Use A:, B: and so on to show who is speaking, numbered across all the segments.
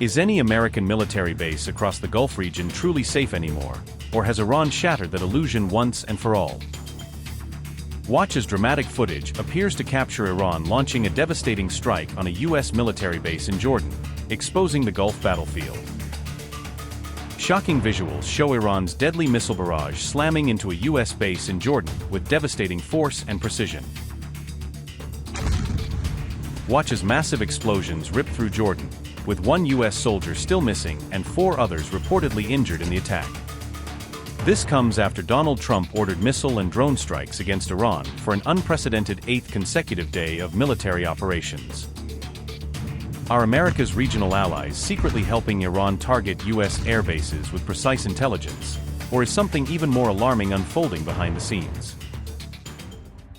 A: Is any American military base across the Gulf region truly safe anymore, or has Iran shattered that illusion once and for all? Watch as dramatic footage appears to capture Iran launching a devastating strike on a U.S. military base in Jordan, exposing the Gulf battlefield. Shocking visuals show Iran's deadly missile barrage slamming into a U.S. base in Jordan with devastating force and precision. Watch as massive explosions rip through Jordan, with one U.S. soldier still missing and 4 others reportedly injured in the attack. This comes after Donald Trump ordered missile and drone strikes against Iran for an unprecedented 8th consecutive day of military operations. Are America's regional allies secretly helping Iran target U.S. air bases with precise intelligence, or is something even more alarming unfolding behind the scenes?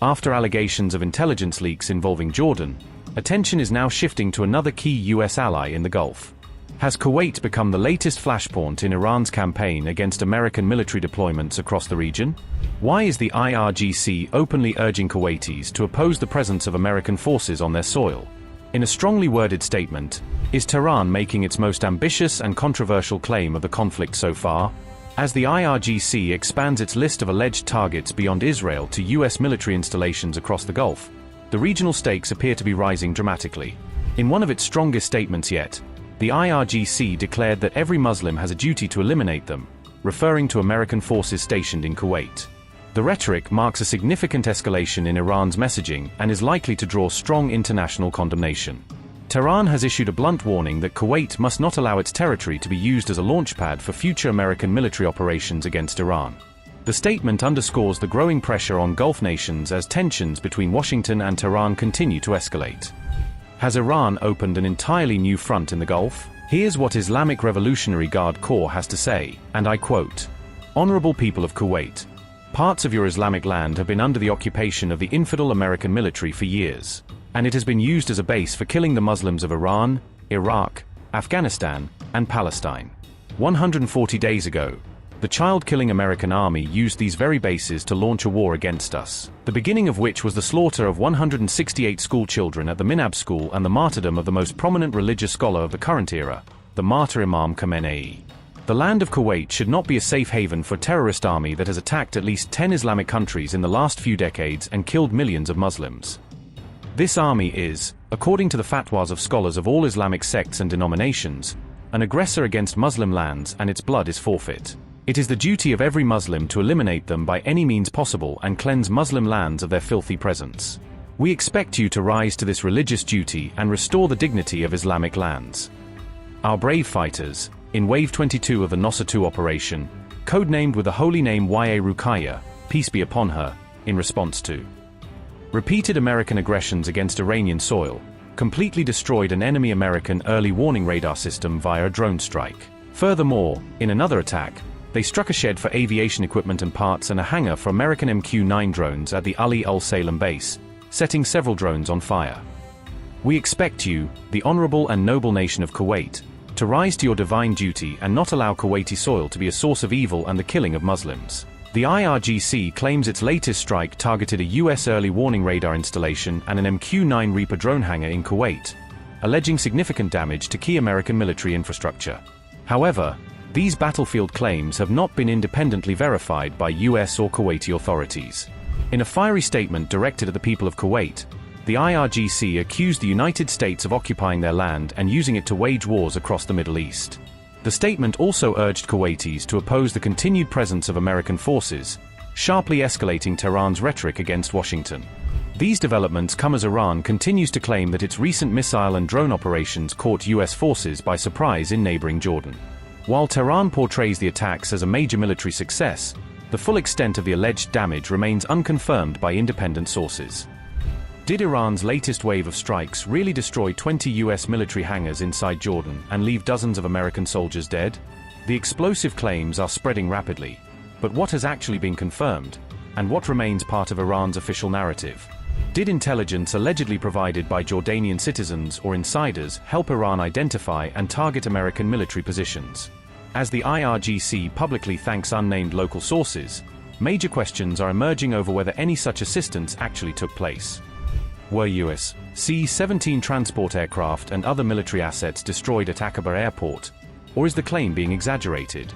A: After allegations of intelligence leaks involving Jordan, attention is now shifting to another key U.S. ally in the Gulf. Has Kuwait become the latest flashpoint in Iran's campaign against American military deployments across the region? Why is the IRGC openly urging Kuwaitis to oppose the presence of American forces on their soil? In a strongly worded statement, is Tehran making its most ambitious and controversial claim of the conflict so far? As the IRGC expands its list of alleged targets beyond Israel to U.S. military installations across the Gulf, the regional stakes appear to be rising dramatically. In one of its strongest statements yet, the IRGC declared that every Muslim has a duty to eliminate them, referring to American forces stationed in Kuwait. The rhetoric marks a significant escalation in Iran's messaging and is likely to draw strong international condemnation. Tehran has issued a blunt warning that Kuwait must not allow its territory to be used as a launchpad for future American military operations against Iran. The statement underscores the growing pressure on Gulf nations as tensions between Washington and Tehran continue to escalate. Has Iran opened an entirely new front in the Gulf? Here's what Islamic Revolutionary Guard Corps has to say, and I quote, "Honorable people of Kuwait, parts of your Islamic land have been under the occupation of the infidel American military for years, and it has been used as a base for killing the Muslims of Iran, Iraq, Afghanistan, and Palestine. 140 days ago, the child-killing American army used these very bases to launch a war against us, the beginning of which was the slaughter of 168 school children at the Minab school and the martyrdom of the most prominent religious scholar of the current era, the martyr Imam Khamenei. The land of Kuwait should not be a safe haven for a terrorist army that has attacked at least 10 Islamic countries in the last few decades and killed millions of Muslims. This army is, according to the fatwas of scholars of all Islamic sects and denominations, an aggressor against Muslim lands, and its blood is forfeit. It is the duty of every Muslim to eliminate them by any means possible and cleanse Muslim lands of their filthy presence. We expect you to rise to this religious duty and restore the dignity of Islamic lands." Our brave fighters, in Wave 22 of the Nosser 2 operation, codenamed with the holy name Ya Ruqayya, peace be upon her, in response to repeated American aggressions against Iranian soil, completely destroyed an enemy American early warning radar system via a drone strike. Furthermore, in another attack, they struck a shed for aviation equipment and parts and a hangar for American MQ-9 drones at the Ali Al Salem base, setting several drones on fire. We expect you, the honorable and noble nation of Kuwait, to rise to your divine duty and not allow Kuwaiti soil to be a source of evil and the killing of Muslims. The IRGC claims its latest strike targeted a U.S. early warning radar installation and an MQ-9 Reaper drone hangar in Kuwait, alleging significant damage to key American military infrastructure. However, these battlefield claims have not been independently verified by U.S. or Kuwaiti authorities. In a fiery statement directed at the people of Kuwait, the IRGC accused the United States of occupying their land and using it to wage wars across the Middle East. The statement also urged Kuwaitis to oppose the continued presence of American forces, sharply escalating Tehran's rhetoric against Washington. These developments come as Iran continues to claim that its recent missile and drone operations caught U.S. forces by surprise in neighboring Jordan. While Tehran portrays the attacks as a major military success, the full extent of the alleged damage remains unconfirmed by independent sources. Did Iran's latest wave of strikes really destroy 20 U.S. military hangars inside Jordan and leave dozens of American soldiers dead? The explosive claims are spreading rapidly, but what has actually been confirmed, and what remains part of Iran's official narrative? Did intelligence allegedly provided by Jordanian citizens or insiders help Iran identify and target American military positions? As the IRGC publicly thanks unnamed local sources, major questions are emerging over whether any such assistance actually took place. Were U.S. C-17 transport aircraft and other military assets destroyed at Aqaba Airport? Or is the claim being exaggerated?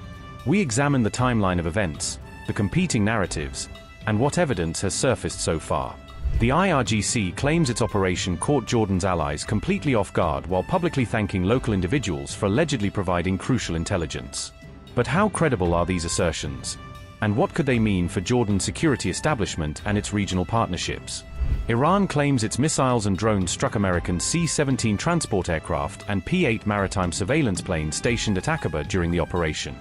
A: We examine the timeline of events, the competing narratives, and what evidence has surfaced so far. The IRGC claims its operation caught Jordan's allies completely off guard while publicly thanking local individuals for allegedly providing crucial intelligence. But how credible are these assertions? And what could they mean for Jordan's security establishment and its regional partnerships? Iran claims its missiles and drones struck American C-17 transport aircraft and P-8 maritime surveillance planes stationed at Aqaba during the operation.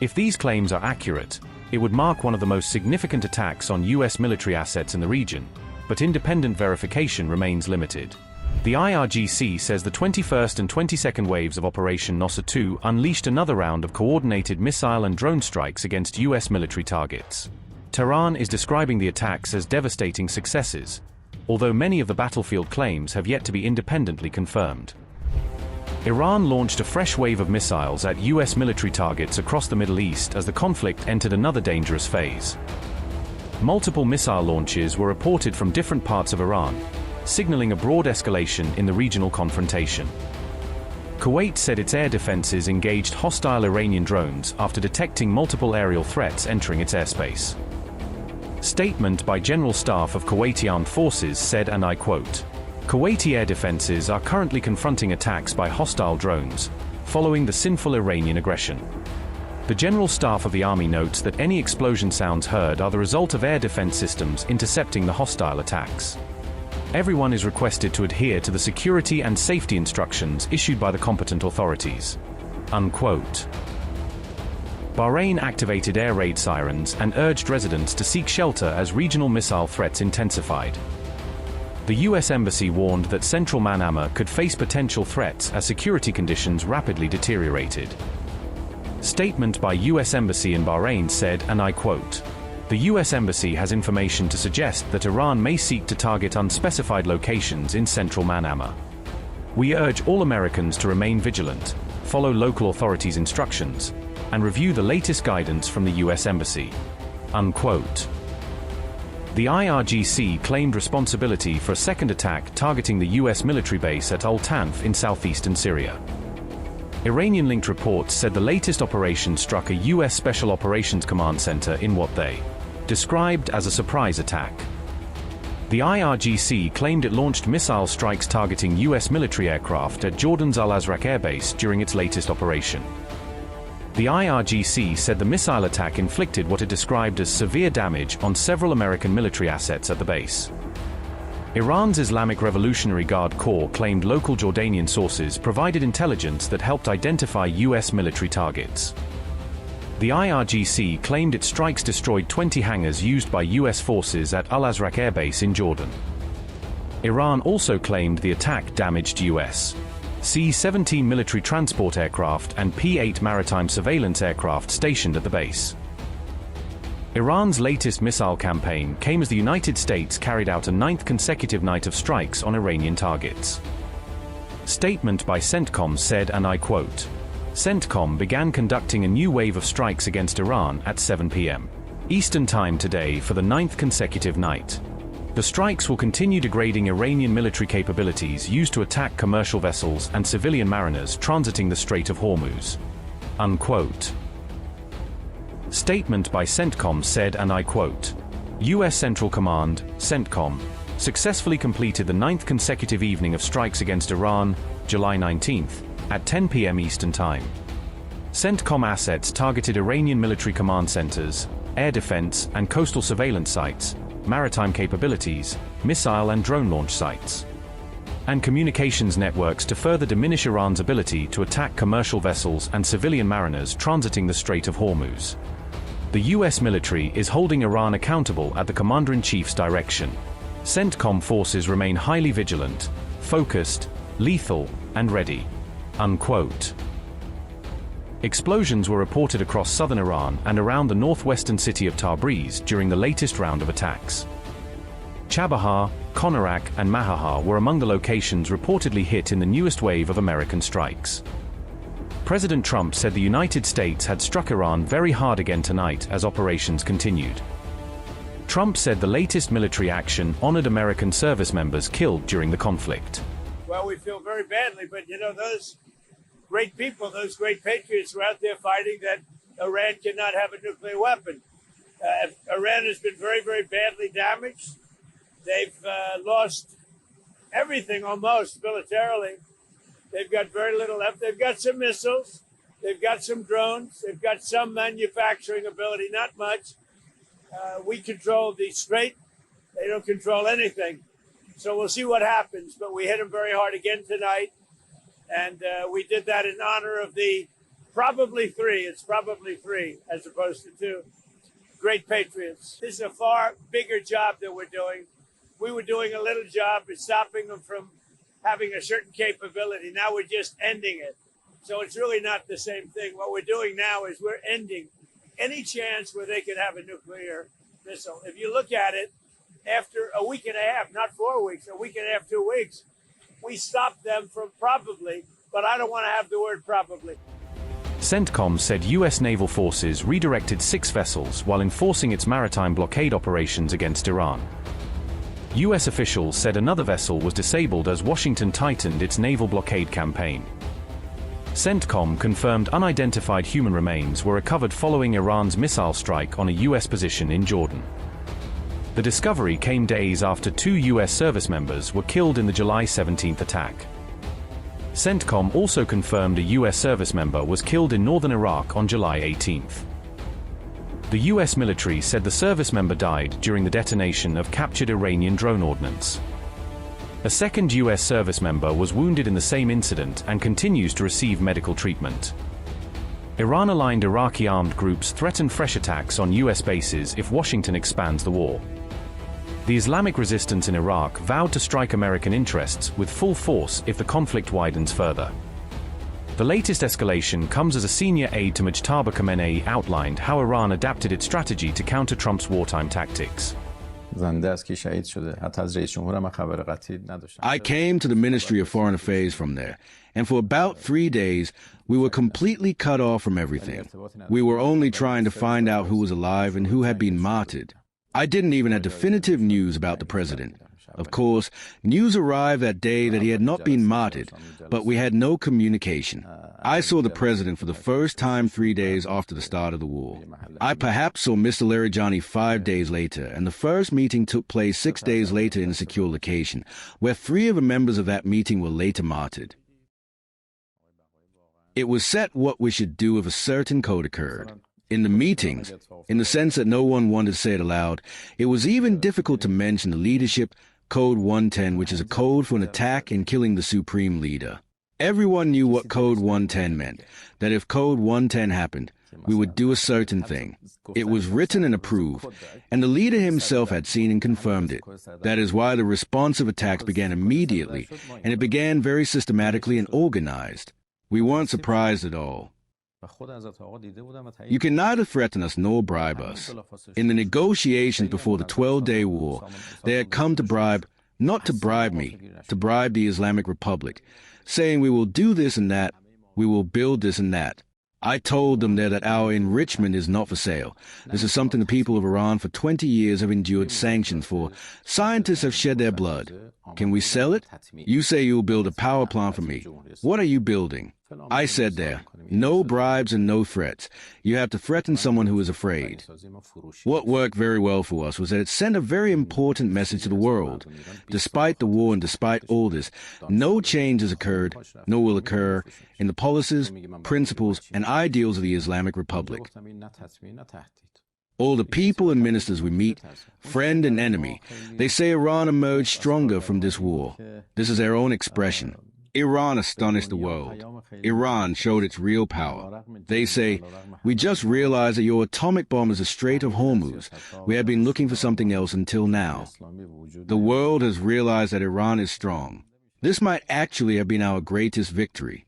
A: If these claims are accurate, it would mark one of the most significant attacks on U.S. military assets in the region, but independent verification remains limited. The IRGC says the 21st and 22nd waves of Operation Nasr 2 unleashed another round of coordinated missile and drone strikes against U.S. military targets. Tehran is describing the attacks as devastating successes, although many of the battlefield claims have yet to be independently confirmed. Iran launched a fresh wave of missiles at U.S. military targets across the Middle East as the conflict entered another dangerous phase. Multiple missile launches were reported from different parts of Iran, signaling a broad escalation in the regional confrontation. Kuwait said its air defenses engaged hostile Iranian drones after detecting multiple aerial threats entering its airspace. Statement by General Staff of Kuwaiti Armed Forces said, and I quote, "Kuwaiti air defenses are currently confronting attacks by hostile drones, following the sinful Iranian aggression." The General Staff of the Army notes that any explosion sounds heard are the result of air defense systems intercepting the hostile attacks. Everyone is requested to adhere to the security and safety instructions issued by the competent authorities. Unquote. Bahrain activated air raid sirens and urged residents to seek shelter as regional missile threats intensified. The U.S. Embassy warned that central Manama could face potential threats as security conditions rapidly deteriorated. Statement by U.S. Embassy in Bahrain said, and I quote, "The U.S. Embassy has information to suggest that Iran may seek to target unspecified locations in central Manama. We urge all Americans to remain vigilant, follow local authorities' instructions, and review the latest guidance from the U.S. Embassy." Unquote. The IRGC claimed responsibility for a second attack targeting the U.S. military base at Al-Tanf in southeastern Syria. Iranian-linked reports said the latest operation struck a U.S. Special Operations Command Center in what they described as a surprise attack. The IRGC claimed it launched missile strikes targeting U.S. military aircraft at Jordan's Al-Azraq Air Base during its latest operation. The IRGC said the missile attack inflicted what it described as severe damage on several American military assets at the base. Iran's Islamic Revolutionary Guard Corps claimed local Jordanian sources provided intelligence that helped identify U.S. military targets. The IRGC claimed its strikes destroyed 20 hangars used by U.S. forces at Al-Azraq Air Base in Jordan. Iran also claimed the attack damaged U.S. C-17 military transport aircraft and P-8 maritime surveillance aircraft stationed at the base. Iran's latest missile campaign came as the United States carried out a 9th consecutive night of strikes on Iranian targets. Statement by CENTCOM said, and I quote, "CENTCOM began conducting a new wave of strikes against Iran at 7 p.m. Eastern Time today for the 9th consecutive night. The strikes will continue degrading Iranian military capabilities used to attack commercial vessels and civilian mariners transiting the Strait of Hormuz." Unquote. Statement by CENTCOM said, and I quote, "U.S. Central Command, CENTCOM, successfully completed the 9th consecutive evening of strikes against Iran, July 19th, at 10 p.m. Eastern Time. CENTCOM assets targeted Iranian military command centers, air defense and coastal surveillance sites, maritime capabilities, missile and drone launch sites, and communications networks to further diminish Iran's ability to attack commercial vessels and civilian mariners transiting the Strait of Hormuz. The U.S. military is holding Iran accountable at the Commander-in-Chief's direction. CENTCOM forces remain highly vigilant, focused, lethal, and ready." Unquote. Explosions were reported across southern Iran and around the northwestern city of Tabriz during the latest round of attacks. Chabahar, Konarak, and Mahahar were among the locations reportedly hit in the newest wave of American strikes. President Trump said the United States had struck Iran very hard again tonight as operations continued. Trump said the latest military action honored American service members killed during the conflict.
B: Well, we feel very badly, but you know, those great people, those great patriots were out there fighting that Iran cannot have a nuclear weapon. Iran has been very, very badly damaged. They've lost everything almost militarily. They've got very little left. They've got some missiles. They've got some drones. They've got some manufacturing ability, not much. We control the strait. They don't control anything. So we'll see what happens. But we hit them very hard again tonight. And we did that in honor of the probably three. It's probably three as opposed to two. Great patriots. This is a far bigger job that we're doing. We were doing a little job of stopping them from having a certain capability. Now we're just ending it. So it's really not the same thing. What we're doing now is we're ending any chance where they could have a nuclear missile. If you look at it, after a week and a half, not 4 weeks, a week and a half, 2 weeks, we stopped them from probably, but I don't want to have the word probably.
A: CENTCOM said U.S. naval forces redirected 6 vessels while enforcing its maritime blockade operations against Iran. U.S. officials said another vessel was disabled as Washington tightened its naval blockade campaign. CENTCOM confirmed unidentified human remains were recovered following Iran's missile strike on a U.S. position in Jordan. The discovery came days after 2 U.S. service members were killed in the July 17th attack. CENTCOM also confirmed a U.S. service member was killed in northern Iraq on July 18th. The U.S. military said the service member died during the detonation of captured Iranian drone ordnance. A second U.S. service member was wounded in the same incident and continues to receive medical treatment. Iran-aligned Iraqi armed groups threaten fresh attacks on U.S. bases if Washington expands the war. The Islamic resistance in Iraq vowed to strike American interests with full force if the conflict widens further. The latest escalation comes as a senior aide to Mujtaba Khamenei outlined how Iran adapted its strategy to counter Trump's wartime tactics.
C: I came to the Ministry of Foreign Affairs from there, and for about 3 days, we were completely cut off from everything. We were only trying to find out who was alive and who had been martyred. I didn't even have definitive news about the president. Of course, news arrived that day that he had not been martyred, but we had no communication. I saw the president for the first time 3 days after the start of the war. I perhaps saw Mr. Larijani 5 days later, and the first meeting took place 6 days later in a secure location, where 3 of the members of that meeting were later martyred. It was set what we should do if a certain code occurred. In the meetings, in the sense that no one wanted to say it aloud, it was even difficult to mention the leadership Code 110, which is a code for an attack and killing the supreme leader. Everyone knew what Code 110 meant, that if Code 110 happened, we would do a certain thing. It was written and approved, and the leader himself had seen and confirmed it. That is why the responsive attacks began immediately, and it began very systematically and organized. We weren't surprised at all. You can neither threaten us nor bribe us. In the negotiations before the 12-day war, they had come to bribe, not to bribe me, to bribe the Islamic Republic, saying we will do this and that, we will build this and that. I told them there that our enrichment is not for sale. This is something the people of Iran for 20 years have endured sanctions for. Scientists have shed their blood. Can we sell it? You say you'll build a power plant for me. What are you building? I said there, no bribes and no threats. You have to threaten someone who is afraid. What worked very well for us was that it sent a very important message to the world. Despite the war and despite all this, no change has occurred, nor will occur, in the policies, principles, and ideals of the Islamic Republic. All the people and ministers we meet, friend and enemy, they say Iran emerged stronger from this war. This is their own expression. Iran astonished the world. Iran showed its real power. They say, we just realized that your atomic bomb is the Strait of Hormuz. We have been looking for something else until now. The world has realized that Iran is strong. This might actually have been our greatest victory.